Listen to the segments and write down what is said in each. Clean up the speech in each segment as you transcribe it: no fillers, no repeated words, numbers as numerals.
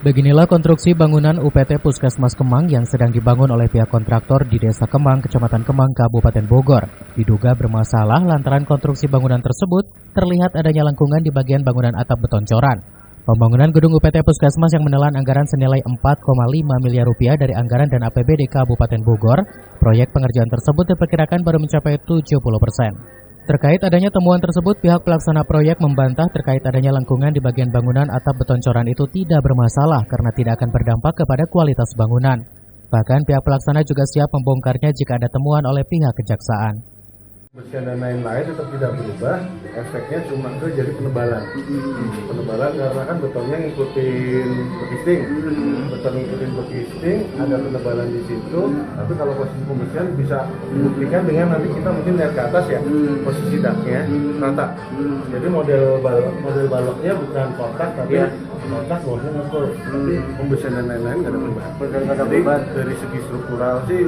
Beginilah konstruksi bangunan UPT Puskesmas Kemang yang sedang dibangun oleh pihak kontraktor di Desa Kemang, Kecamatan Kemang, Kabupaten Bogor. Diduga bermasalah lantaran konstruksi bangunan tersebut terlihat adanya lengkungan di bagian bangunan atap beton coran. Pembangunan gedung UPT Puskesmas yang menelan anggaran senilai 4,5 miliar rupiah dari anggaran dan APBD Kabupaten Bogor, proyek pengerjaan tersebut diperkirakan baru mencapai 70%. Terkait adanya temuan tersebut, pihak pelaksana proyek membantah terkait adanya lengkungan di bagian bangunan atap beton coran itu tidak bermasalah karena tidak akan berdampak kepada kualitas bangunan. Bahkan pihak pelaksana juga siap membongkarnya jika ada temuan oleh pihak kejaksaan. Bersihan dan lain-lain tetap tidak berubah, efeknya cuma ke jadi penebalan. Penebalan karena kan betonnya ngikutin bekisting, beton ngikutin bekisting, ada penebalan di situ. Tapi kalau posisi pembersihan bisa dibuktikan dengan nanti kita mungkin lihat ke atas ya, posisi daknya rata. Jadi model baloknya bukan kotak tapi kotak bawahnya ngukur. Tapi pembersihan dan lain-lain nggak ada perubahan. Jadi dari segi struktural sih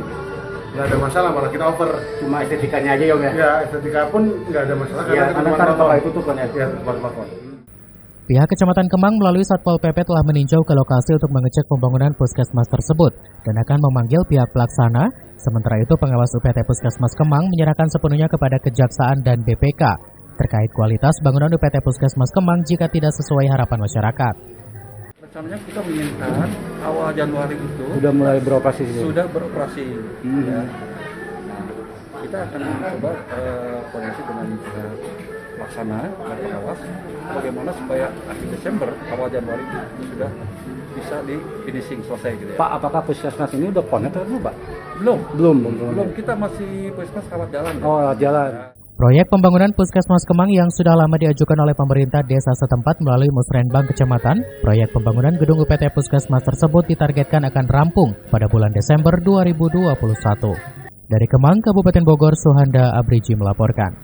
nggak ada masalah, malah kita over. Cuma estetikanya aja ya? Ya, estetika pun nggak ada masalah ya, karena tempat itu tuh kan ya? Ya, tempat lakon. Pihak Kecamatan Kemang melalui Satpol PP telah meninjau ke lokasi untuk mengecek pembangunan puskesmas tersebut dan akan memanggil pihak pelaksana. Sementara itu pengawas UPT Puskesmas Kemang menyerahkan sepenuhnya kepada Kejaksaan dan BPK terkait kualitas bangunan UPT Puskesmas Kemang jika tidak sesuai harapan masyarakat. Rencananya kita menginginkan awal Januari itu sudah mulai beroperasi. Ya. Kita akan coba koordinasi dengan pelaksana dan pengawas bagaimana supaya akhir Desember awal Januari itu sudah bisa di finishing selesai gitu ya. Pak, apakah puskesmas ini udah connect atau belum, Pak? Belum. Kita masih puskesmas lewat jalan. Oh, lewat jalan. Proyek pembangunan Puskesmas Kemang yang sudah lama diajukan oleh pemerintah desa setempat melalui Musrenbang Kecamatan, proyek pembangunan gedung UPT Puskesmas tersebut ditargetkan akan rampung pada bulan Desember 2021. Dari Kemang, Kabupaten Bogor, Suhanda Abriji melaporkan.